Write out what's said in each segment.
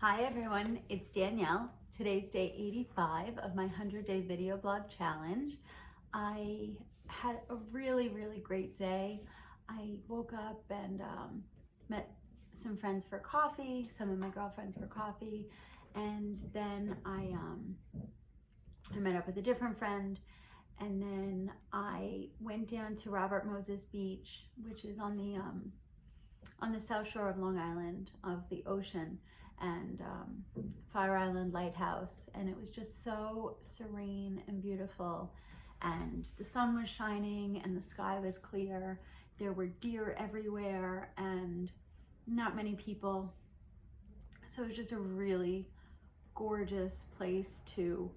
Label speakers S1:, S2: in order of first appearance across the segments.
S1: Hi everyone, it's Danielle. Today's day 85 of my 100-day video blog challenge. I had a really great day. I woke up and met some friends for coffee, some of my girlfriends for coffee, and then I met up with a different friend, and then I went down to Robert Moses Beach, which is on the south shore of Long Island, of the ocean, and Fire Island Lighthouse, and it was just so serene and beautiful, and the sun was shining and the sky was clear. There were deer everywhere and not many people, so it was just a really gorgeous place to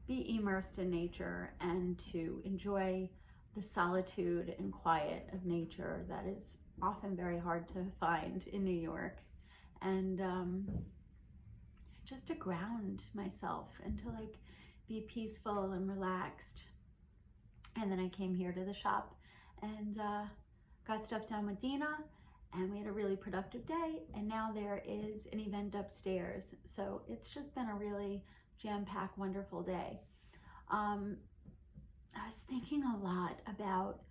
S1: be immersed in nature and to enjoy the solitude and quiet of nature that is often very hard to find in New York, and just to ground myself and to be peaceful and relaxed. And then I came here to the shop and got stuff done with Dina, and we had a really productive day, and now there is an event upstairs, so it's just been a really jam-packed, wonderful day. I was thinking a lot about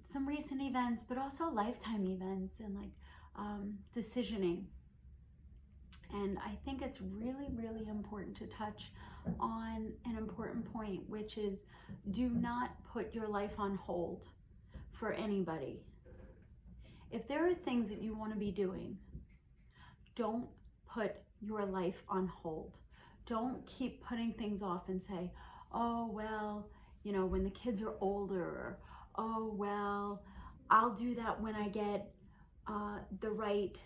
S1: some recent events, but also lifetime events and decisioning. And I think it's really important to touch on an important point, which is do not put your life on hold for anybody. If there are things that you want to be doing, don't put your life on hold. Don't keep putting things off and say, oh, well, when the kids are older, or, oh, well, I'll do that when I get the right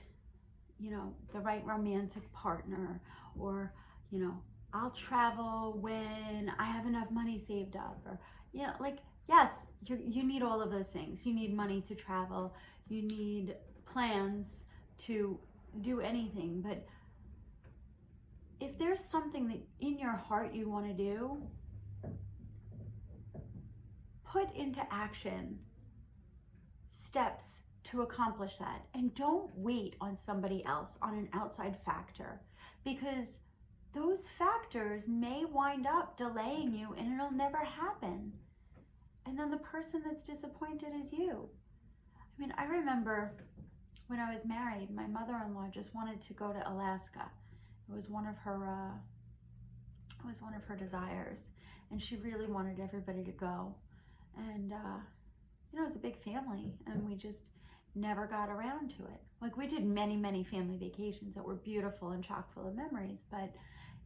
S1: romantic partner, or, I'll travel when I have enough money saved up, or, yes, you need all of those things. You need money to travel. You need plans to do anything. But if there's something that in your heart you want to do, put into action steps to accomplish that, and don't wait on somebody else, on an outside factor, because those factors may wind up delaying you and it'll never happen, and then the person that's disappointed is you. I mean, I remember when I was married, my mother-in-law just wanted to go to Alaska. It was one of her desires, and she really wanted everybody to go, and it was a big family, and we just never got around to it. We did many family vacations that were beautiful and chock full of memories, but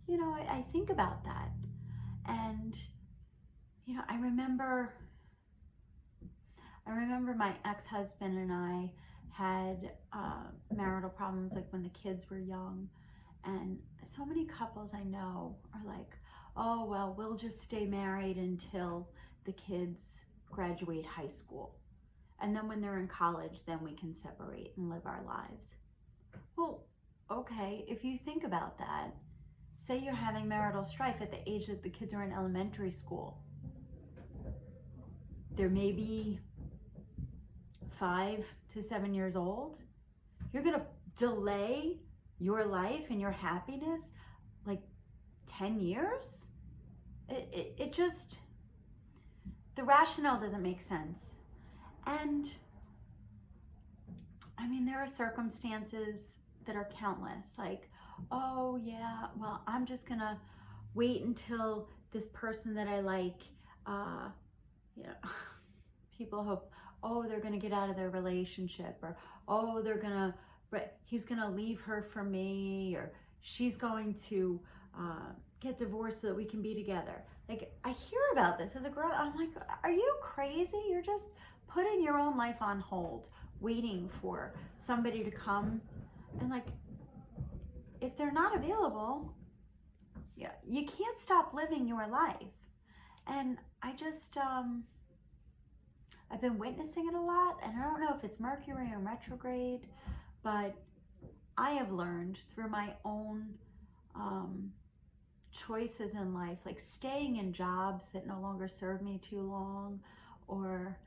S1: I think about that, and I remember my ex-husband and I had marital problems when the kids were young, and so many couples I know are like, oh, well, we'll just stay married until the kids graduate high school, and then when they're in college, then we can separate and live our lives. Well, okay, if you think about that, say you're having marital strife at the age that the kids are in elementary school. They're maybe 5 to 7 years old. You're gonna delay your life and your happiness 10 years? It just, the rationale doesn't make sense. And I mean, there are circumstances that are countless, oh yeah, well, I'm just gonna wait until this person that I like, people hope, oh, they're gonna get out of their relationship, or oh, he's gonna leave her for me, or she's going to get divorced so that we can be together. I hear about this as a girl. I'm like, are you crazy? You're just putting your own life on hold, waiting for somebody to come. And if they're not available, you can't stop living your life. And I just, I've been witnessing it a lot, and I don't know if it's Mercury or retrograde, but I have learned through my own choices in life, staying in jobs that no longer serve me too long, or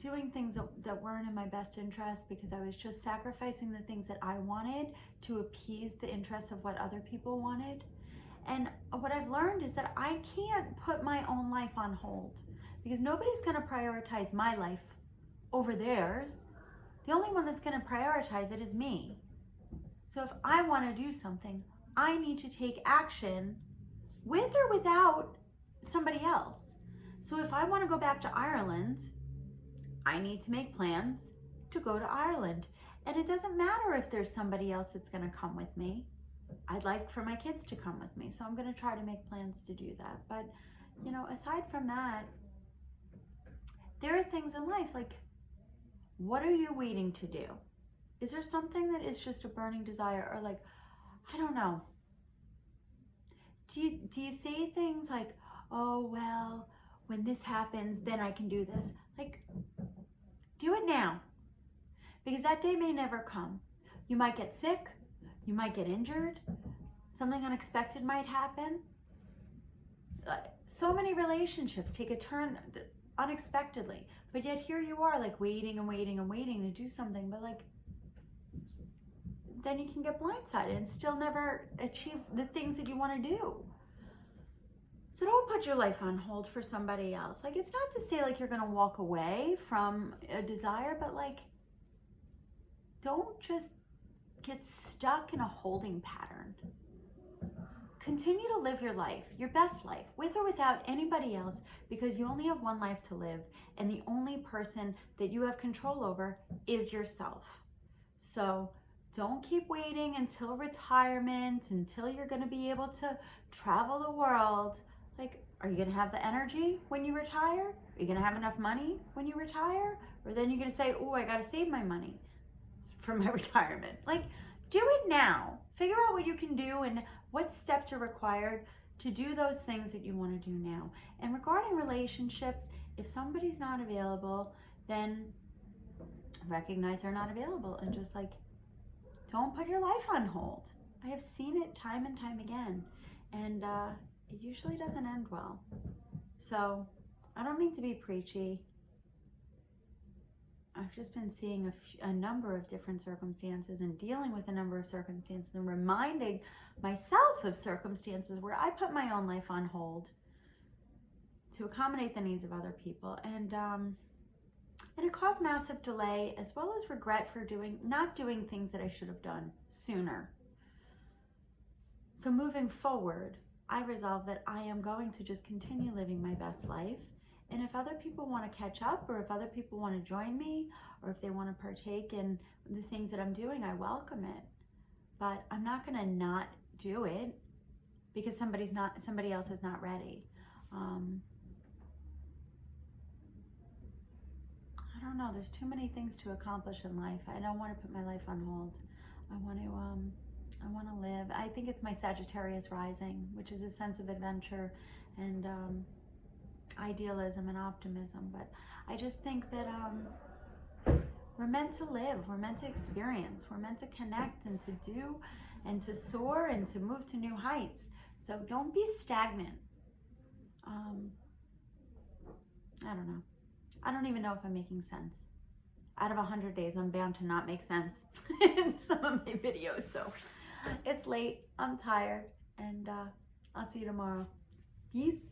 S1: doing things that weren't in my best interest, because I was just sacrificing the things that I wanted to appease the interests of what other people wanted. And what I've learned is that I can't put my own life on hold, because nobody's going to prioritize my life over theirs. The only one that's going to prioritize it is me. So if I want to do something, I need to take action with or without somebody else. So if I want to go back to Ireland, I need to make plans to go to Ireland. And it doesn't matter if there's somebody else that's going to come with me. I'd like for my kids to come with me, so I'm going to try to make plans to do that. But, you know, aside from that, there are things in life like, what are you waiting to do? Is there something that is just a burning desire, or like, I don't know. Do you say things like, oh, well, when this happens, then I can do this? Like, do it now, because that day may never come. You might get sick. You might get injured. Something unexpected might happen. So many relationships take a turn unexpectedly, but yet here you are, like waiting and waiting and waiting to do something, but like, then you can get blindsided and still never achieve the things that you want to do. So don't put your life on hold for somebody else. Like, it's not to say like you're going to walk away from a desire, but like, don't just get stuck in a holding pattern. Continue to live your life, your best life, with or without anybody else, because you only have one life to live, and the only person that you have control over is yourself. So don't keep waiting until retirement, until you're going to be able to travel the world. Like, are you going to have the energy when you retire? Are you going to have enough money when you retire? Or then you're going to say, oh, I got to save my money for my retirement. Like, do it now. Figure out what you can do and what steps are required to do those things that you want to do now. And regarding relationships, if somebody's not available, then recognize they're not available, and just like, don't put your life on hold. I have seen it time and time again, and it usually doesn't end well. So I don't mean to be preachy. I've just been seeing a number of different circumstances and dealing with a number of circumstances and reminding myself of circumstances where I put my own life on hold to accommodate the needs of other people. And it caused massive delay, as well as regret for not doing things that I should have done sooner. So moving forward, I resolved that I am going to just continue living my best life. And if other people want to catch up, or if other people want to join me, or if they want to partake in the things that I'm doing, I welcome it. But I'm not going to not do it because somebody else is not ready. I don't know. There's too many things to accomplish in life. I don't want to put my life on hold. I want to live. I think it's my Sagittarius rising, which is a sense of adventure and idealism and optimism. But I just think that we're meant to live, we're meant to experience, we're meant to connect and to do and to soar and to move to new heights. So don't be stagnant. I don't know. I don't even know if I'm making sense. Out of 100 days, I'm bound to not make sense in some of my videos. So it's late, I'm tired, and I'll see you tomorrow. Peace.